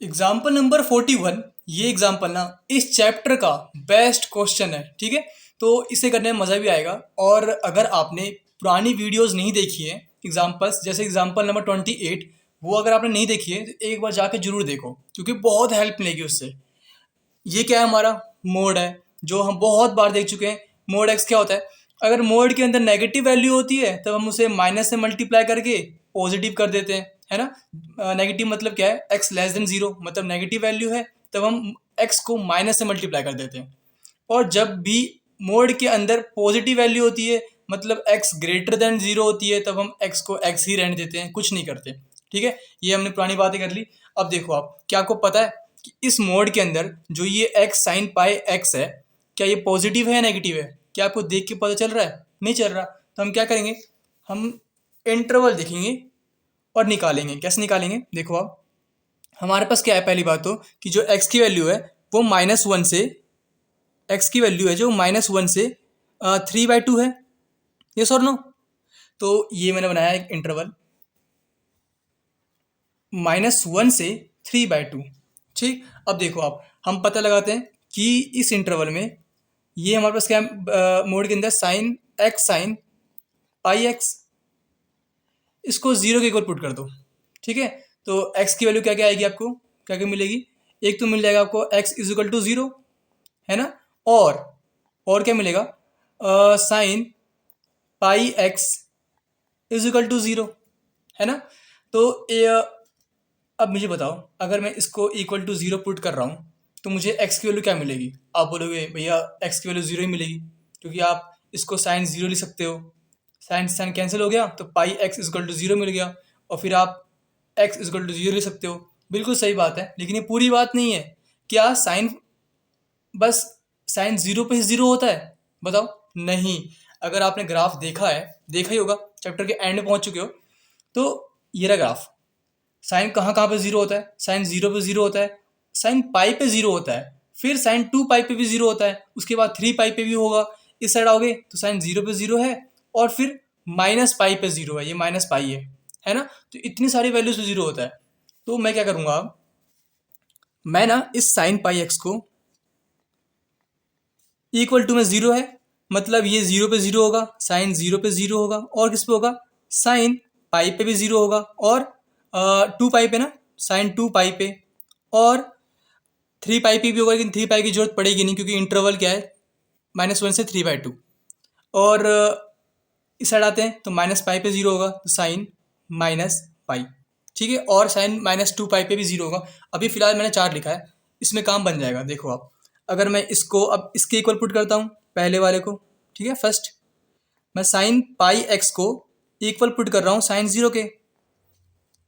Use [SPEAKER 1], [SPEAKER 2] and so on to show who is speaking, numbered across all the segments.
[SPEAKER 1] Example number 41। ये example ना इस चैप्टर का बेस्ट क्वेश्चन है, ठीक है। तो इसे करने में मज़ा भी आएगा। और अगर आपने पुरानी वीडियोस नहीं देखी है एग्जाम्पल्स, जैसे एग्जाम्पल नंबर 28, वो अगर आपने नहीं देखी है तो एक बार जाके जरूर देखो, क्योंकि बहुत हेल्प मिलेगी उससे। ये क्या है, हमारा मोड है जो हम बहुत बार देख चुके हैं। मोड एक्स क्या होता है? अगर मोड के अंदर नेगेटिव वैल्यू होती है तब हम उसे माइनस से मल्टीप्लाई करके पॉजिटिव कर देते हैं, है ना। नेगेटिव मतलब क्या है? एक्स लेस देन जीरो, मतलब नेगेटिव वैल्यू है तब हम एक्स को माइनस से मल्टीप्लाई कर देते हैं। और जब भी मोड के अंदर पॉजिटिव वैल्यू होती है, मतलब एक्स ग्रेटर देन जीरो होती है, तब हम एक्स को एक्स ही रहने देते हैं, कुछ नहीं करते, ठीक है। ये हमने पुरानी बातें कर ली। अब देखो, आप क्या आपको पता है कि इस मोड के अंदर जो ये एक्स साइन पाई एक्स है, क्या ये पॉजिटिव है या नेगेटिव है? क्या आपको देख के पता चल रहा है? नहीं चल रहा। तो हम क्या करेंगे, हम इंटरवल देखेंगे और निकालेंगे। कैसे निकालेंगे? देखो आप, हमारे पास क्या है, पहली बात तो कि जो एक्स की वैल्यू है वो -1 से, एक्स की वैल्यू है जो -1 से 3/2 है। ये और नो? तो ये मैंने बनाया एक इंटरवल -1 से 3/2। ठीक। अब देखो आप, हम पता लगाते हैं कि इस इंटरवल में ये हमारे पास क्या है, मोड के अंदर sine x sign pi x, इसको जीरो के इक्वल पुट कर दो, ठीक है। तो एक्स की वैल्यू क्या क्या आएगी आपको, क्या क्या मिलेगी? एक तो मिल जाएगा आपको x is equal to zero, है ना। और क्या मिलेगा? Sine pi x is equal to zero, है ना। तो अब मुझे बताओ, अगर मैं इसको इक्वल टू जीरो पुट कर रहा हूँ तो मुझे एक्स की वैल्यू क्या मिलेगी? आप बोलोगे भैया एक्स की वैल्यू जीरो ही मिलेगी, क्योंकि आप इसको साइन जीरो लिख सकते हो। साइन साइन कैंसिल हो गया तो पाई एक्स इजकल टू जीरो मिल गया, और फिर आप एक्स इजकल टू जीरो लिख सकते हो। बिल्कुल सही बात है, लेकिन ये पूरी बात नहीं है। क्या साइन बस साइन जीरो पे ही जीरो होता है? बताओ। नहीं। अगर आपने ग्राफ देखा है, देखा ही होगा, चैप्टर के एंड में पहुंच चुके हो, तो ये रहा ग्राफ। साइन कहाँ कहाँ पे जीरो होता है? साइन जीरो पे जीरो होता है, साइन पाई पे जीरो होता है, फिर साइन 2 पाई पे भी जीरो होता है, उसके बाद 3 पाई पे भी होगा। इस साइड आओगे तो साइन जीरो पे जीरो है, और फिर -पाई पे जीरो है, ये -पाई है ना। तो इतनी सारी वैल्यूज पे जीरो होता है। तो मैं क्या करूँगा, मैं ना इस साइन पाई एक्स को इक्वल टू में जीरो है, मतलब ये जीरो पे जीरो होगा, साइन जीरो पे जीरो होगा, और किस पे होगा? साइन पाई पे भी जीरो होगा, और 2 पाई पे ना, साइन 2 पाई पे, और 3 पाई पे भी होगा, लेकिन 3 पाई की जरूरत पड़ेगी नहीं, क्योंकि इंटरवल क्या है, -1 से 3/2। और इस साइड आते हैं तो -पाई पे जीरो होगा, तो साइन -पाई, ठीक है। और साइन -2 पाई पे भी जीरो होगा। अभी फिलहाल मैंने 4 लिखा है, इसमें काम बन जाएगा। देखो आप, अगर मैं इसको अब इसके इक्वल पुट करता हूँ, पहले वाले को, ठीक है। फर्स्ट मैं साइन पाई एक्स को इक्वल पुट कर रहा हूँ साइन जीरो के,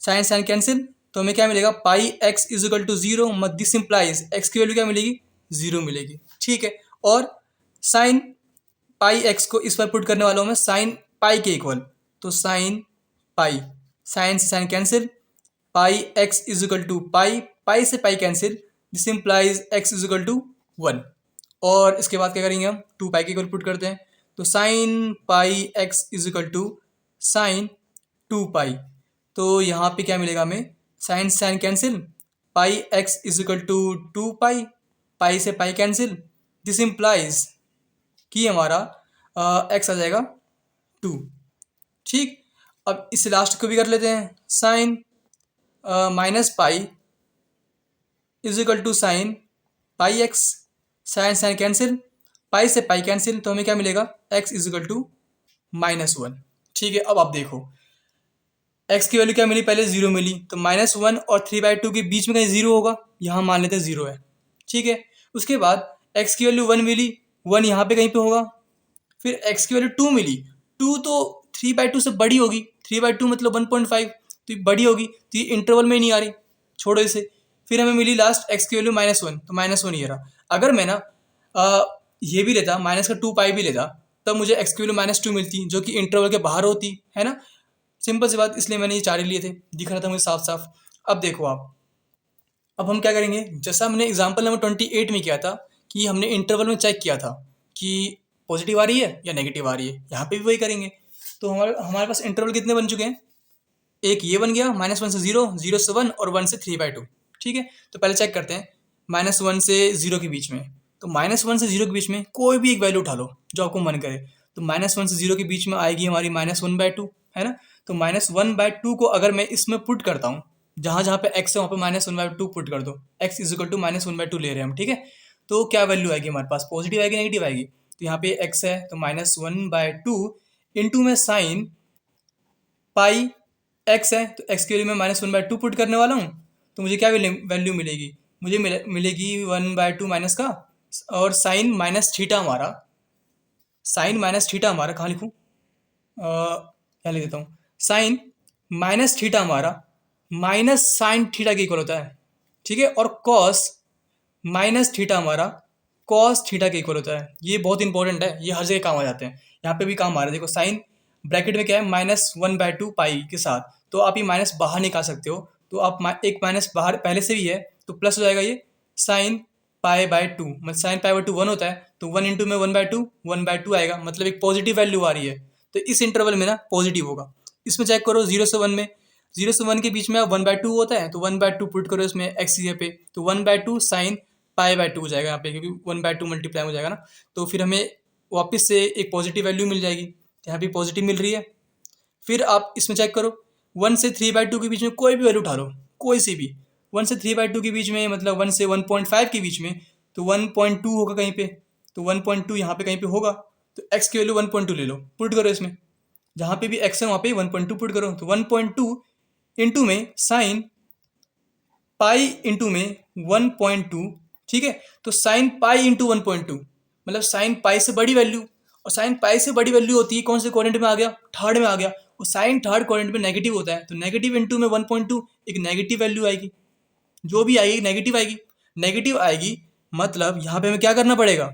[SPEAKER 1] साइन साइन कैंसिल, तो हमें क्या मिलेगा? Pi x is equal to zero, this implies x की वैल्यू क्या मिलेगी? जीरो मिलेगी, ठीक है। और साइन पाई एक्स को इस पर पुट करने वाला हूँ मैं साइन पाई के इक्वल, तो साइन पाई, साइन से sine cancel, pi x is equal to pi, pi से pi cancel, this implies x is equal to 1। और इसके बाद क्या करेंगे हम? 2 पाई के इक्वल पुट करते हैं, तो sine pi x is equal to sine 2 pi. तो यहाँ पे क्या मिलेगा हमें? Sine sine cancel, pi x is equal to 2 pi, pi से पाई कैंसिल, दिस इंप्लाइज कि हमारा एक्स आ जाएगा 2, ठीक। अब इस लास्ट को भी कर लेते हैं, sine -pi is equal to sine pi x, sine sine cancel, pi से पाई कैंसिल, तो हमें क्या मिलेगा? एक्स इज इक्वल टू -1, ठीक है। अब आप देखो, एक्स की वैल्यू क्या मिली? पहले जीरो मिली, तो -1 और 3/2 के बीच में कहीं जीरो होगा, यहाँ मान लेते हैं जीरो है, ठीक है। उसके बाद एक्स की वैल्यू 1 मिली, 1 यहाँ पे कहीं पे होगा। फिर एक्स की वैल्यू 2 मिली, 2 तो 3/2 से बड़ी होगी, 3/2 मतलब 1.5, तो ये बड़ी होगी, तो ये इंटरवल में ही नहीं आ रही, छोड़ो इसे। फिर हमें मिली लास्ट एक्स की वैल्यू -1, तो -1 ये रहा। अगर मैं ना ये भी लेता, माइनस का 2 पाई भी लेता, तब मुझे एक्स की वैल्यू -2 मिलती, जो कि इंटरवल के बाहर होती, है ना। सिंपल सी बात, इसलिए मैंने ये 4 ही लिए थे, दिख रहा था मुझे साफ साफ। अब देखो आप, अब हम क्या करेंगे, जैसा हमने एग्जाम्पल नंबर 28 में किया था, कि हमने इंटरवल में चेक किया था कि पॉजिटिव आ रही है या नेगेटिव आ रही है, यहाँ पे भी वही करेंगे। तो हमारे हमारे पास इंटरवल कितने बन चुके हैं? एक ये बन गया, -1 से 0, 0 से 1, और 1 से 3/2, ठीक है। तो पहले चेक करते हैं -1 से 0 के बीच में। तो -1 से 0 के बीच में कोई भी एक वैल्यू उठा लो जो आपको मन करे। तो -1 से 0 के बीच में आएगी हमारी -1/2, है ना। तो -1/2 को अगर मैं इसमें पुट करता हूँ, जहाँ जहाँ पे x है वहाँ पे -1/2 पुट कर दो। x इज इक्वल टू -1/2 ले रहे हैं हम, ठीक है। तो क्या वैल्यू आएगी हमारे पास, पॉजिटिव आएगी नेगेटिव आएगी। तो यहाँ पे x है तो -1/2 इंटू में साइन पाई x है, तो x के लिए मैं -1/2 पुट करने वाला हूँ। तो मुझे क्या वैल्यू मिलेगी, मुझे मिलेगी 1/2 माइनस का, और साइन माइनस थीटा हमारा, साइन माइनस थीटा हमारा कहाँ लिखूँ, क्या लिख देता हूँ, साइन माइनस थीटा हमारा माइनस साइन थीटा के इक्वल होता है, ठीक है। और कॉस माइनस थीटा हमारा कॉस थीटा के इक्वल होता है। ये बहुत इंपॉर्टेंट है, ये हर जगह काम आ जाते हैं, यहाँ पे भी काम आ रहा है। देखो साइन ब्रैकेट में क्या है, -1/2 पाई के साथ, तो आप ये माइनस बाहर निकाल सकते हो। तो आप एक माइनस बाहर पहले से भी है तो प्लस हो जाएगा, ये साइन π/2, मतलब साइन π/2 1 होता है, तो 1 इंटू में 1/2 आएगा, मतलब एक पॉजिटिव वैल्यू आ रही है। तो इस इंटरवल में ना पॉजिटिव होगा। इसमें चेक करो 0 से 1 में, 0 से 1 के बीच में 1/2 होता है, तो 1/2 पुट करो इसमें x जगह पे, तो 1/2 साइन π/2 हो जाएगा यहाँ पे, क्योंकि 1/2 मल्टीप्लाई हो जाएगा ना। तो फिर हमें वापस से एक पॉजिटिव वैल्यू मिल जाएगी, तो यहाँ पे पॉजिटिव मिल रही है। फिर आप इसमें चेक करो 1 से 3/2 के बीच में कोई भी वैल्यू उठा लो, कोई सी भी। 1 से 3/2 के बीच में मतलब 1 से 1.5 के बीच में, तो 1.2 होगा कहीं पे, तो 1.2 यहाँ पे कहीं पे होगा। तो x की वैल्यू 1.2 ले लो, पुट करो इसमें, जहाँ पे भी x है वहाँ पे 1.2 पुट करो। तो 1.2 इंटू में साइन पाई इंटू में 1.2, ठीक है। तो साइन पाई इंटू 1.2 मतलब साइन पाई से बड़ी वैल्यू, और साइन पाई से बड़ी वैल्यू होती है कौन से क्वाड्रेंट में आ गया, थर्ड में आ गया। और साइन थर्ड क्वाड्रेंट में नेगेटिव होता है, तो नेगेटिव इंटू में 1.2 एक नेगेटिव वैल्यू आएगी, जो भी आएगी नेगेटिव आएगी। नेगेटिव आएगी मतलब यहाँ पे हमें क्या करना पड़ेगा,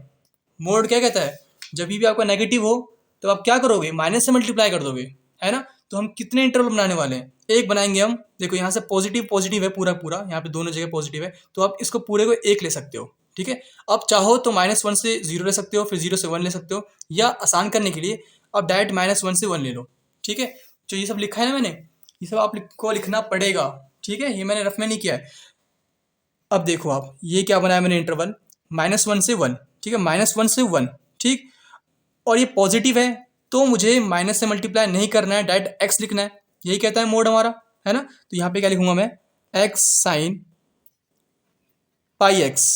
[SPEAKER 1] मोड क्या कहता है, जब भी आपका नेगेटिव हो तो आप क्या करोगे, माइनस से मल्टीप्लाई कर दोगे, है ना। तो हम कितने इंटरवल बनाने वाले हैं, एक बनाएंगे हम। देखो यहाँ से पॉजिटिव पॉजिटिव है पूरा पूरा, यहाँ पे दोनों जगह पॉजिटिव है, तो आप इसको पूरे को एक ले सकते हो, ठीक है। आप चाहो तो -1 से 0 ले सकते हो, फिर 0 से 1 ले सकते हो, या आसान करने के लिए आप डायरेक्ट -1 से 1 ले लो, ठीक है। जो ये सब लिखा है ना मैंने, ये सब आपको लिखना पड़ेगा, ठीक है। ये मैंने रफ में नहीं किया है। अब देखो आप, ये क्या बनाया मैंने इंटरवल, -1 से 1, ठीक है, -1 से 1, ठीक। और ये पॉजिटिव है तो मुझे माइनस से मल्टीप्लाई नहीं करना है, डायरेक्ट x लिखना है, यही कहता है मोड हमारा, है ना। तो यहाँ पे क्या लिखूंगा मैं, x साइन पाई x,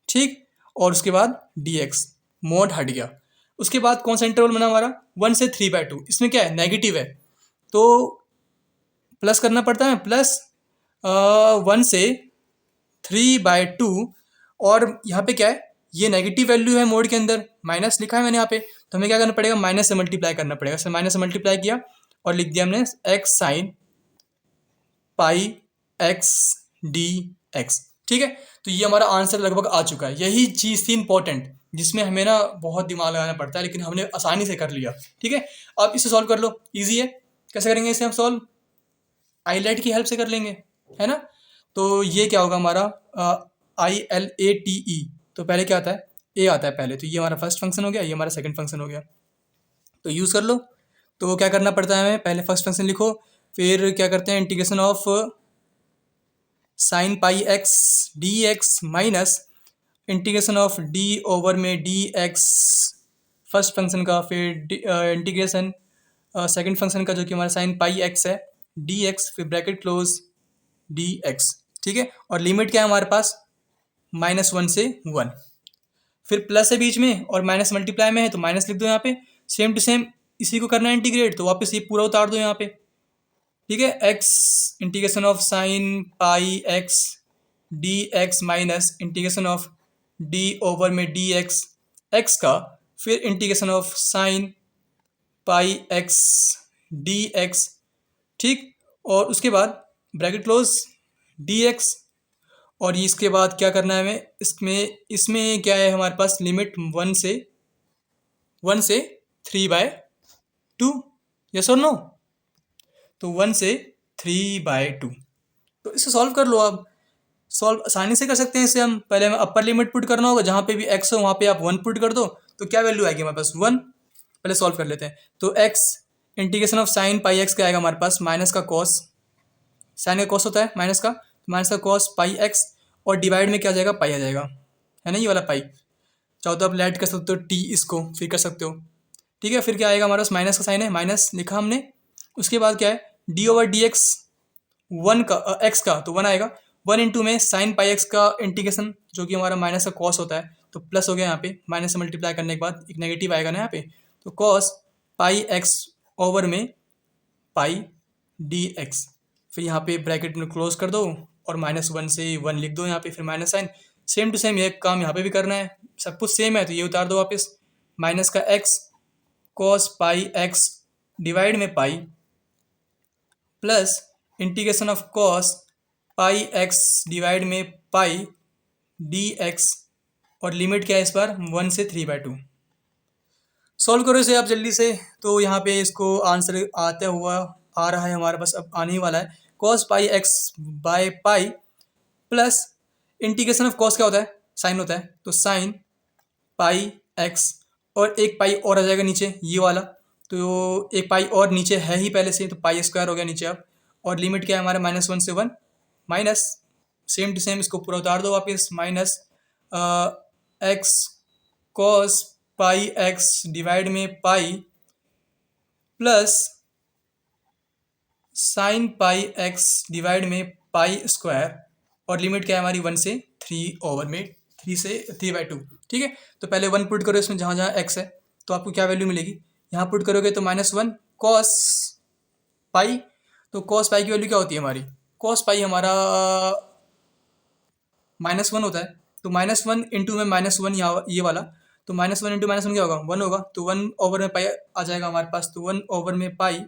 [SPEAKER 1] ठीक। और उसके बाद dx, मोड हट गया। उसके बाद कौन सा इंटरवल बना हमारा, 1 से 3/2, इसमें क्या है नेगेटिव है, तो प्लस करना पड़ता है, प्लस 1 से 3/2। और यहाँ पे क्या है, ये नेगेटिव वैल्यू है मोड के अंदर, माइनस लिखा है मैंने यहाँ पे, तो हमें क्या करना पड़ेगा, माइनस से मल्टीप्लाई करना पड़ेगा। सर माइनस से मल्टीप्लाई किया और लिख दिया हमने x sine pi x D x, ठीक है। तो ये हमारा आंसर लगभग आ चुका है। यही चीज़ थी इंपॉर्टेंट, जिसमें हमें ना बहुत दिमाग लगाना पड़ता है, लेकिन हमने आसानी से कर लिया, ठीक है। अब इसे सॉल्व कर लो, ईजी है। कैसे करेंगे इसे हम सॉल्व, आईलेट की हेल्प से कर लेंगे, है ना। तो ये क्या होगा हमारा, ILATE, तो पहले क्या आता है, ए आता है पहले, तो ये हमारा फर्स्ट फंक्शन हो गया, ये हमारा सेकंड फंक्शन हो गया। तो यूज़ कर लो। तो क्या करना पड़ता है हमें, पहले फर्स्ट फंक्शन लिखो, फिर क्या करते हैं, integration of sine pi x D x minus integration of D over में डी एक्स फर्स्ट फंक्शन का, फिर इंटीग्रेशन सेकंड फंक्शन का जो कि हमारा साइन पाई एक्स है डी एक्स, फिर ब्रैकेट क्लोज डी एक्स, ठीक है। और लिमिट क्या है हमारे पास, -1 से 1, फिर प्लस है बीच में और माइनस मल्टीप्लाई में है तो माइनस लिख दो यहाँ पे। सेम टू सेम इसी को करना है इंटीग्रेट, तो वापस ये पूरा उतार दो यहाँ पे, ठीक है। X integration of sine pi x D x minus integration of D over में डी एक्स एक्स का, फिर integration of sine pi x D x, ठीक। और उसके बाद ब्रैकेट क्लोज डी एक्स, और इसके बाद क्या करना है हमें, इसमें क्या है हमारे पास, लिमिट 1 से 3/2, यस और नो। तो 1 से 3/2, तो इसे सॉल्व कर लो। आप सॉल्व आसानी से कर सकते हैं इसे हम। पहले हमें अपर लिमिट पुट करना होगा, जहाँ पे भी x हो वहाँ पे आप 1 पुट कर दो, तो क्या वैल्यू आएगी हमारे पास 1। पहले सॉल्व कर लेते हैं। तो x integration of sine pi x क्या आएगा हमारे पास, माइनस का कॉस, साइन का कॉस होता है माइनस का, माइनस का कॉस पाई एक्स और डिवाइड में क्या आ जाएगा, पाई आ जाएगा, है ना, ये वाला पाई। चाहो तो आप लेट कर सकते हो टी, इसको फिर कर सकते हो। ठीक है, फिर क्या आएगा हमारे पास, माइनस का साइन है, माइनस लिखा हमने। उसके बाद क्या है, D over D x, one का एक्स का तो वन आएगा, वन इंटू में साइन पाई एक्स का इंटीग्रेशन जो कि हमारा माइनस का कॉस होता है, तो प्लस हो गया यहाँ पे, माइनस से मल्टीप्लाई करने के बाद एक नेगेटिव आएगा ना यहाँ पे, तो कॉस पाई एक्स ओवर में पाई डी एक्स। फिर यहाँ पे ब्रैकेट में क्लोज कर दो और माइनस वन से वन लिख दो यहाँ पे, फिर minus sine. Same to same ये काम यहाँ पे भी करना है, सब कुछ सेम है तो ये उतार दो वापस, माइनस का x cos pi x divide में pi plus integration of cos pi x divide में पाई डी एक्स, और लिमिट क्या है इस बार, 1 से 3/2। सॉल्व करो इसे आप जल्दी से, तो यहाँ पे इसको आंसर आता हुआ आ रहा है हमारे पास, अब आने ही वाला है, cos pi x by pi plus integration of cos क्या होता है, साइन होता है, तो साइन पाई एक्स और एक पाई और आ जाएगा नीचे ये वाला, तो एक पाई और नीचे है ही पहले से, तो पाई स्क्वायर हो गया नीचे अब, और लिमिट क्या है हमारा -1 से 1, माइनस सेम टू सेम इसको पूरा उतार दो वापस, minus x cos pi x divide में pi plus sine pi x divide में पाई स्क्वायर, और लिमिट क्या है हमारी 1 से 3 ओवर में 3 से 3/2। ठीक है, तो पहले 1 पुट करो इसमें जहाँ जहाँ एक्स है, तो आपको क्या वैल्यू मिलेगी, यहाँ पुट करोगे तो -1 कॉस पाई, तो कॉस पाई की वैल्यू क्या होती है हमारी, कॉस पाई हमारा -1 होता है, तो -1 इंटू में -1 यहाँ ये वाला, तो -1 इंटू -1 क्या होगा, 1 होगा, तो 1 ओवर में पाई आ जाएगा हमारे पास, तो 1 ओवर में पाई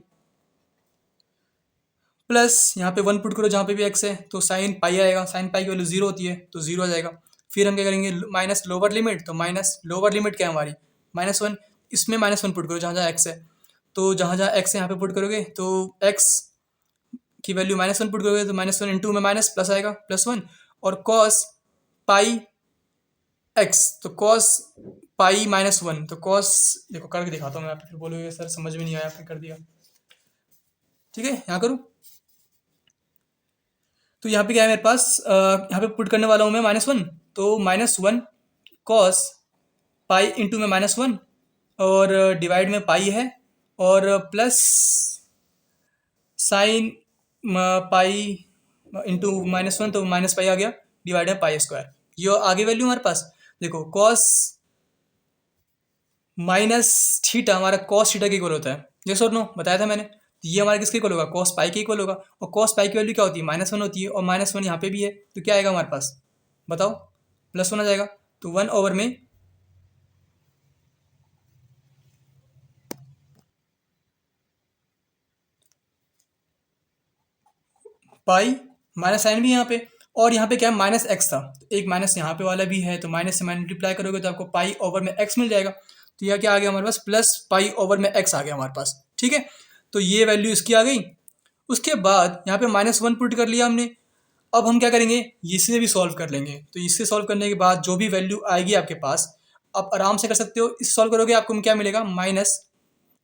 [SPEAKER 1] प्लस यहाँ पे 1 पुट करो जहाँ पे भी एक्स है, तो साइन पाई आएगा, साइन पाई की वैल्यू 0 होती है तो 0 आ जाएगा। फिर हम क्या करेंगे, माइनस लोअर लिमिट, तो माइनस लोअर लिमिट क्या है हमारी, -1, इसमें -1 पुट करो जहाँ जहाँ एक्स है, तो जहाँ जहाँ एक्स है यहाँ पे पुट करोगे तो एक्स की वैल्यू -1 पुट करोगे तो -1 इंटू में माइनस प्लस आएगा +1, और कॉस पाई एक्स, तो कॉस पाई -1, तो कॉस देखो करके दिखाता हूँ मैं, आप फिर बोलोगे सर समझ में नहीं आया, आपने कर दिया। ठीक है, यहाँ करूँ, तो यहाँ पे क्या है मेरे पास, यहाँ पे पुट करने वाला हूँ मैं -1, तो -1 कॉस पाई इंटू में -1 और डिवाइड में पाई है, और प्लस साइन पाई इंटू -1, तो माइनस पाई आ गया, डिवाइड में पाई स्क्वायर, ये आगे वैल्यू हमारे पास देखो, कॉस माइनस थीटा हमारा कॉस थीटा के इक्वल होता है, यस और नो बताया था मैंने, तो ये हमारा किसके इक्वल होगा, कॉस पाई के इक्वल होगा, और कॉस पाई की वैल्यू क्या होती है, -1 होती है, और -1 यहाँ पे भी है, तो क्या आएगा हमारे पास बताओ, +1 आ जाएगा, तो 1 ओवर में पाई, माइनस साइन भी यहाँ पे, और यहाँ पे क्या है -x था, तो एक माइनस यहाँ पे वाला भी है, तो माइनस से मल्टीप्लाई करोगे तो आपको पाई ओवर में x मिल जाएगा, तो यह क्या आ गया हमारे पास, प्लस पाई ओवर में x आ गया हमारे पास। ठीक है, तो ये वैल्यू इसकी आ गई। उसके बाद यहाँ पे -1 पुट कर लिया हमने, अब हम क्या करेंगे, इससे भी सॉल्व कर लेंगे, तो इससे सॉल्व करने के बाद जो भी वैल्यू आएगी आपके पास, आप आराम से कर सकते हो, इस सॉल्व करोगे आपको क्या मिलेगा, माइनस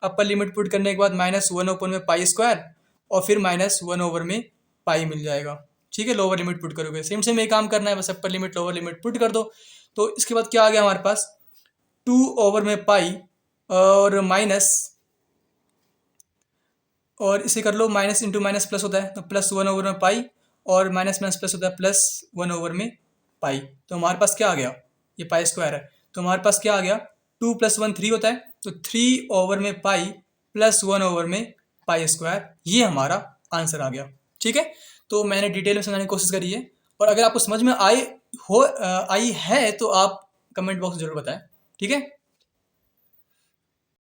[SPEAKER 1] अपर लिमिट पुट करने के बाद -1 ओपन में पाई स्क्वायर, और फिर -1 ओवर में पाई मिल जाएगा। ठीक है, लोअर लिमिट पुट करोगे, सेम सेम ये काम करना है, बस upper limit lower limit put कर दो, तो इसके बाद क्या आ गया हमारे पास, 2 ओवर में पाई और माइनस, और इसे कर लो, माइनस इंटू माइनस प्लस होता है, तो +1 ओवर में पाई, और माइनस माइनस प्लस होता है, +1 ओवर में पाई, तो हमारे पास क्या आ गया, ये पाई स्क्वायर है, तो हमारे पास क्या आ गया, 2 + 1 3 होता है, तो 3 ओवर में पाई +1 ओवर में पाई स्क्वायर, ये हमारा आंसर आ गया। ठीक है, तो मैंने डिटेल में समझाने की कोशिश करी है, और अगर आपको समझ में आई है तो आप कमेंट बॉक्स में जरूर बताएं। ठीक है।